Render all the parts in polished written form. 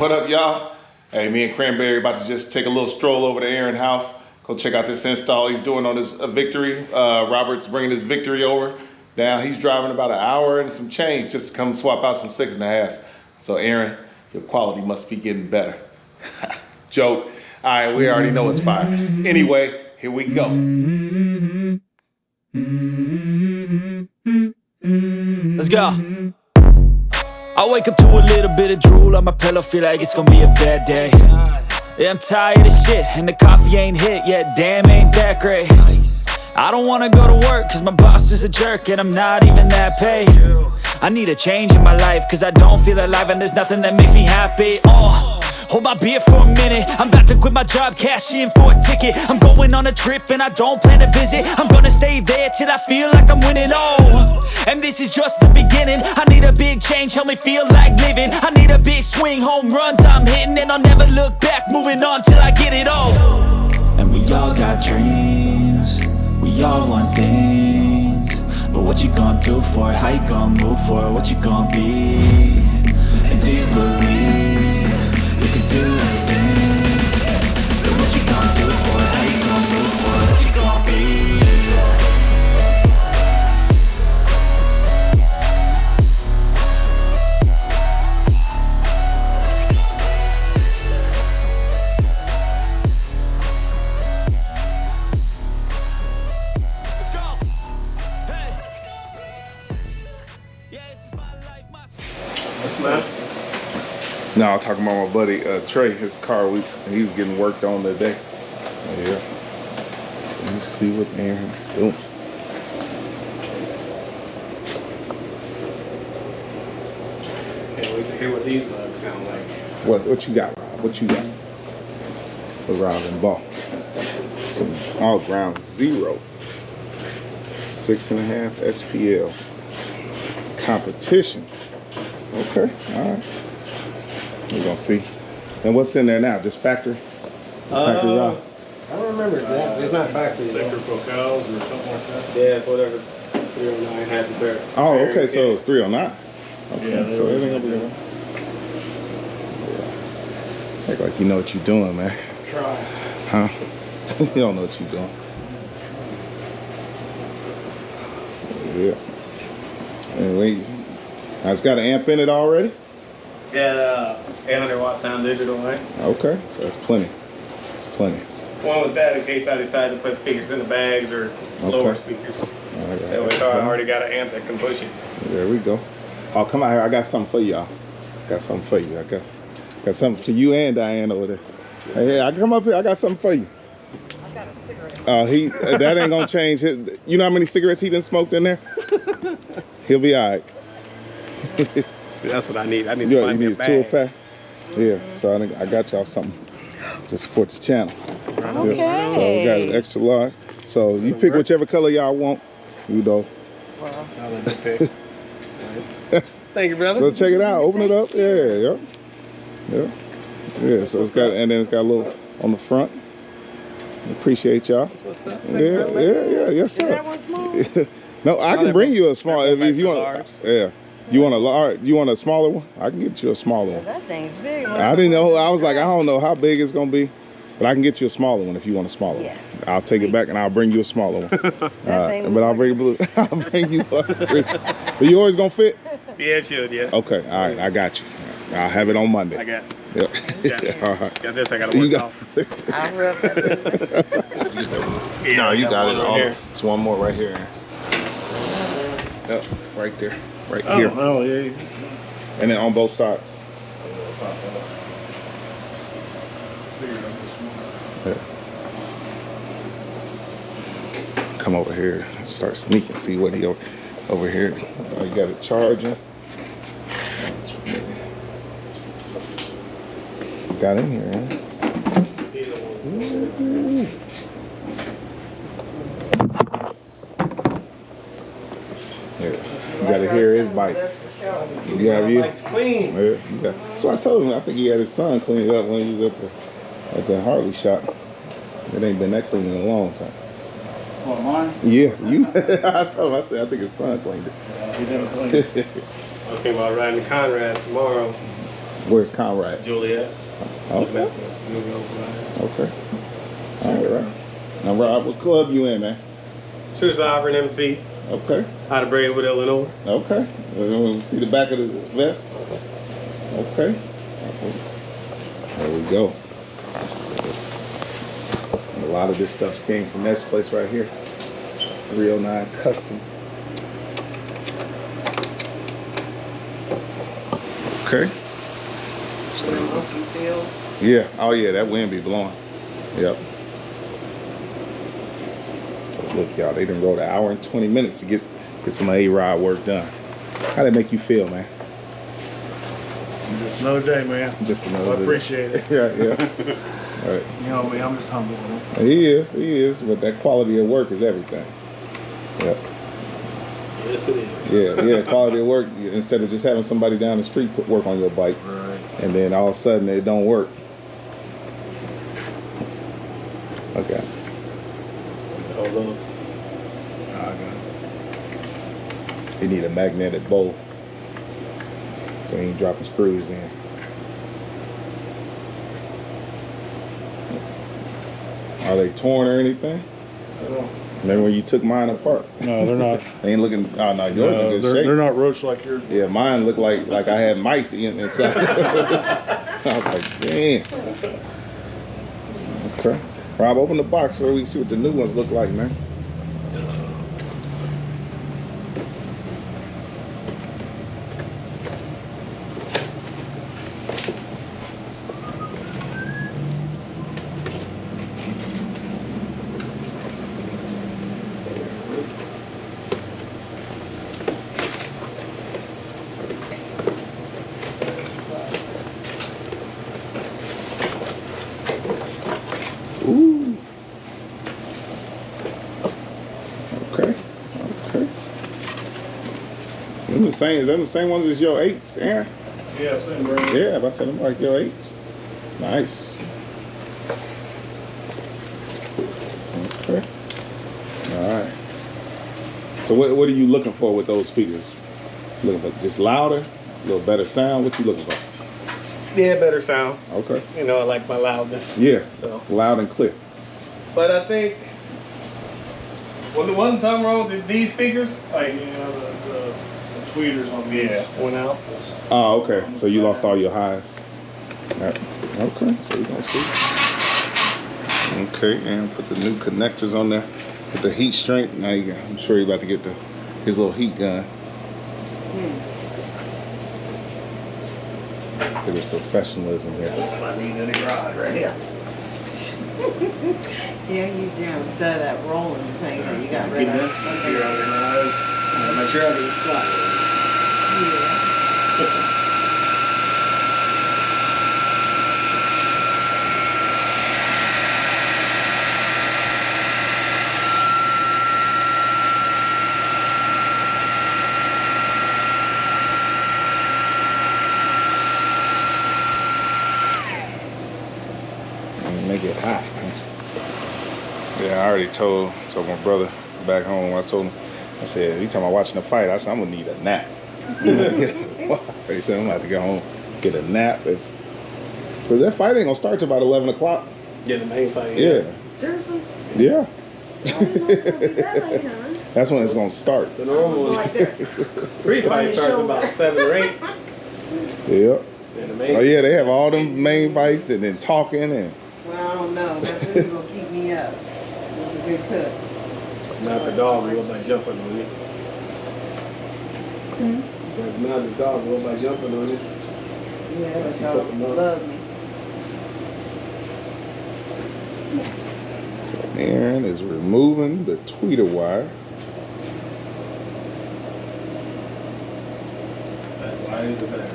What up, y'all? Hey, me and Cranberry about to just take a little stroll over to Aaron's house. Go check out this install he's doing on his Victory. Robert's bringing his Victory over. Now he's driving about an hour and some change just to come swap out some 6.5s. So Aaron, your quality must be getting better. Joke. All right, we already know it's fire. Anyway, here we go. Let's go. I wake up to a little bit of drool on my pillow, feel like it's gonna be a bad day. Yeah, I'm tired of shit, and the coffee ain't hit yet, damn, ain't that great. I don't wanna go to work, cause my boss is a jerk, and I'm not even that paid. I need a change in my life, cause I don't feel alive, and there's nothing that makes me happy. Hold my beer for a minute, I'm about to quit my job, cash in for a ticket. I'm going on a trip and I don't plan to visit. I'm gonna stay there till I feel like I'm winning, and this is just the beginning. I need a big change, help me feel like living. I need a big swing, home runs I'm hitting, and I'll never look back, moving on till I get it all. And we all got dreams, we all want things, but what you gonna do for it? How you gonna move for it? What you gonna be? And do you believe you can do anything? But what you gonna do for it? How you gonna move for it? What you gonna be? Let's go! Hey! Yeah, this is my life, my... What's that? No, I'm talking about my buddy Trey, his car week, and he was getting worked on today. Yeah. So let's see what Aaron's doing. Can't wait to hear what these bugs sound like. What you got, Rob? What you got? With Rob and Ball. Some all ground 0. 6.5 SPL. Competition. Okay, all right. We're gonna see. And what's in there now? Just factory? Factory Rob? I don't remember that. It's not factory. Liquor for cows or something like that? Yeah, it's whatever. 309 half a bear. Oh, okay, so it's 309. Okay, Yeah, so it ain't gonna be yeah. Act like you know what you're doing, man. Try. Huh? You don't know what you're doing. Yeah. Anyway, it's got an amp in it already? Yeah, 800 watt sound digital, right? Okay, so that's plenty. That's plenty. One with that in case I decide to put speakers in the bags or lower speakers. All right, That way I already got an amp that can push it. There we go. Oh, come out here. I got something for y'all. Got something for you. I got something for you and Diane over there. Hey, I come up here. I got something for you. I got a cigarette. That ain't gonna change his. You know how many cigarettes he done smoked in there? He'll be all right. That's what I need. I need You to find me a need a tool bag. pack? Yeah, so I got y'all something to support the channel. Okay. Yeah. So we got an extra large. So you pick whichever color y'all want, you know. Well, I'll let you pick. Thank you, brother. So check it out. Open it up. Yeah. Yeah, so it's got, and then it's got a little on the front. Appreciate y'all. What's up? Yeah, yes is sir. that one small? No, I can bring you a small if you want. Large. Yeah. You want a large? You want a smaller one? I can get you a smaller one. That thing's big. I didn't know. I was like, I don't know how big it's gonna be, but I can get you a smaller one if you want a smaller Yes. one. I'll take it back and I'll bring you a smaller one. thing But I'll bring blue. I'll bring you one. But you always gonna fit? Yeah, it should, yeah. Okay. All right. I got you. I'll have it on Monday. I got Yep. Yeah. All right. got this. I got to You work got. off. I rub that. No, you got it. one right here. There's one more right here. Yep. Right there. Right here. Oh, yeah. And then on both sides. Yeah. Come over here, start sneaking, see what he over here. Oh, you got it charging. You got in here, huh? Ooh. Yeah. You gotta hear his bike. You have you. Bike's clean. Yeah, you got. So I told him I think he had his son clean it up when he was at the Harley shop. It ain't been that clean in a long time. What, mine? Yeah, you. I told him, I said I think his son cleaned it. He never cleaned it. I was thinking about riding to Conrad's tomorrow. Where's Conrad? Juliet. Okay. Okay. All right. Now, Rob, what club you in, man? True Sovereign MC. Okay. Out of Braidwood, Illinois. Okay. We'll see the back of the vest. Okay. There we go. And a lot of this stuff came from this place right here. 309 Custom. Okay. So the monkey field. Yeah. Oh yeah, that wind be blowing. Yep. So look, y'all, they done rode an hour and 20 minutes to get some A-Rod work done. How that make you feel, man? Just another day, man. Just another I day. appreciate it. Yeah, yeah. All right. You know me, I'm just humble, man. He is, but that quality of work is everything. Yep. Yes, it is. Yeah, quality of work, instead of just having somebody down the street put work on your bike, Right. and then all of a sudden it don't work. Okay. All those. You need a magnetic bowl, so you ain't dropping screws in. Are they torn or anything? Remember when you took mine apart? No, they're not. They ain't looking. Oh no, yours in good shape. They're not roached like yours. Yeah, mine looked like I had mice inside. I was like, damn. Okay. Rob, open the box so we can see what the new ones look like, man. Ooh. Okay. Okay. Them the same, is them the same ones as your 8s, Aaron? Yeah, same brand. Yeah, I said them like your 8s. Nice. Okay. Alright. So what are you looking for with those speakers? Looking for just louder? A little better sound? What you looking for? Yeah, better sound. Okay. You know, I like my loudness. Yeah. So, Loud and clear. but I think when the one time wrong with these speakers, like You know, the tweeters on these. went out. Oh, okay. So you lost all your highs. Right. Okay, so we're gonna see. Okay, and put the new connectors on there. Put the heat shrink. Now I'm sure you're about to get his little heat gun. Look at his professionalism here. My knee in the garage right here. Yeah, you do. Instead of that rolling thing that you got rid of. You're organized. Make sure everything's flat. Yeah. And make it hot. Yeah, I already told my brother back home. I told him, I said, anytime I'm watching a fight, I said, I'm gonna need a nap. He said, I'm gonna have to go home, get a nap. Because that fight ain't gonna start till about 11 o'clock. Yeah, the main fight. Yeah. Seriously? Yeah. I didn't know it was gonna be that late, huh? That's when it's gonna start. The normal Like that. pre-fight starts about 7 or 8. Yeah. And the main Oh yeah, they have all them main fights and then talking and Well, I don't know. That food's gonna keep me up. It was a good cook. Not the dog will by jumping on it. Not the dog will by jumping on it. Yeah, that's He how puts them up. love me. so Aaron is removing the tweeter wire. That's why it's the better.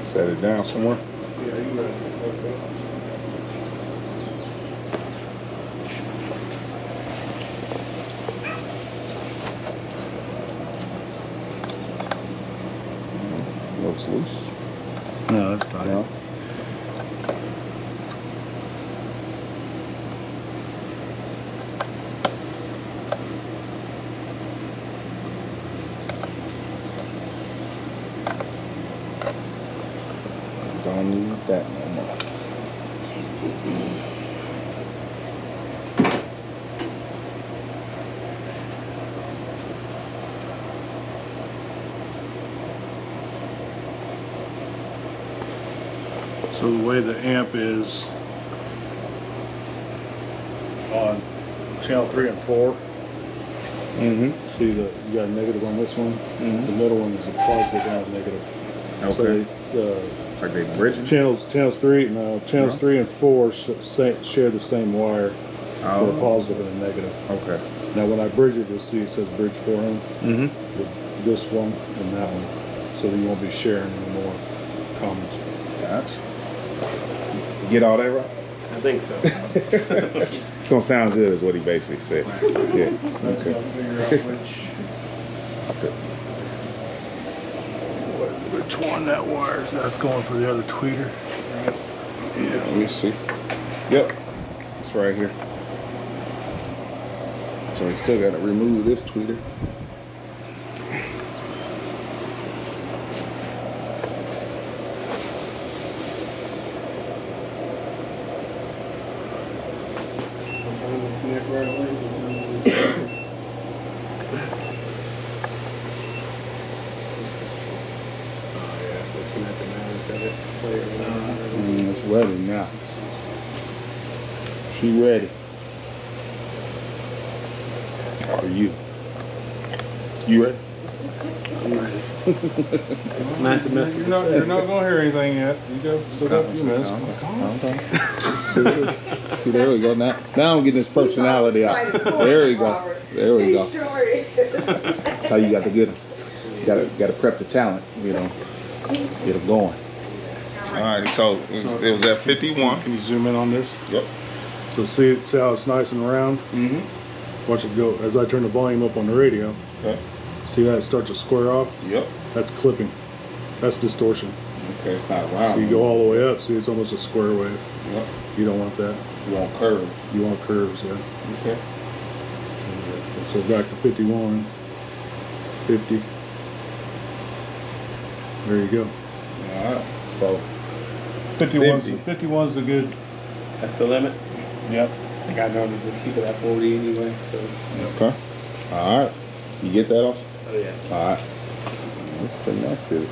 Set it down somewhere. Yeah, you right. Okay. Looks loose. No, that's fine. No. don't need that no more. So the way the amp is on channel 3 and 4, Mm-hmm. see that you got a negative on this one. Mhm. The middle one is a positive and a negative. Okay. So Like they bridging? channels 3 3 and 4 share the same wire for a positive and a negative. Okay. Now when I bridge it, you'll see it says bridge 4M. Mm-hmm. With this one and that one, so that you won't be sharing any more comments. Gotcha. Get all that right? I think so. It's gonna sound good, is what he basically said. Yeah. That's Okay. gotta figure out which one that wire is. That's going for the other tweeter. Yeah. Let me see. Yep. It's right here. So we still gotta remove this tweeter. It's ready now. She ready. Are you? You ready? Not to mess You're not gonna hear anything yet. You got still got a few minutes. See, there we go. Now I'm getting his personality out. There we go. There we go. Sure is. That's how you got to get him. Got to prep the talent, you know, get him going. All right, so it was at 51. Can you zoom in on this? Yep. So see how it's nice and round? Mm-hmm. Watch it go. As I turn the volume up on the radio, Okay. see how it starts to square off? Yep. That's clipping. That's distortion. Okay, it's not round. So you go all the way up, see it's almost a square wave. Yep. You don't want that. You want curves. You want curves, yeah. Okay. So back to 51, 50. There you go. All right. So 51's the good. That's the limit. Yep. I think I normally just keep it at 40 anyway. So. okay. All right. You get that also? Oh yeah. All right. Let's connect it.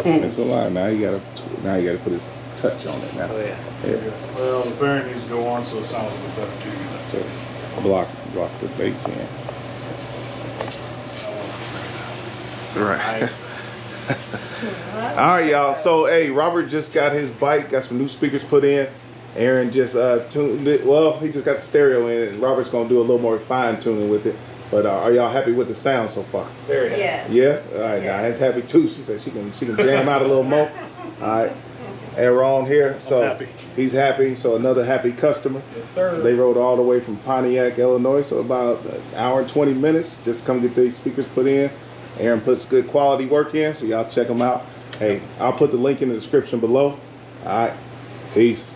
It's a lot. Now you gotta put his touch on it now. Oh yeah. Yeah. Well, the parent needs to go on so it sounds a bit better to you. So block the bass in. Right. All right, y'all. So, hey, Robert just got his bike, got some new speakers put in. Aaron just tuned it. Well, he just got the stereo in, and Robert's gonna do a little more fine tuning with it. But are y'all happy with the sound so far? Very happy. Yes. Yes. All right. Yes. Now it's happy too. She said she can jam out a little more. All right. Aaron here, so happy. he's happy. So another happy customer. Yes, sir. They rode all the way from Pontiac, Illinois, so about an hour and 20 minutes just to come get these speakers put in. Aaron puts good quality work in, so y'all check them out. Hey, I'll put the link in the description below. All right, peace.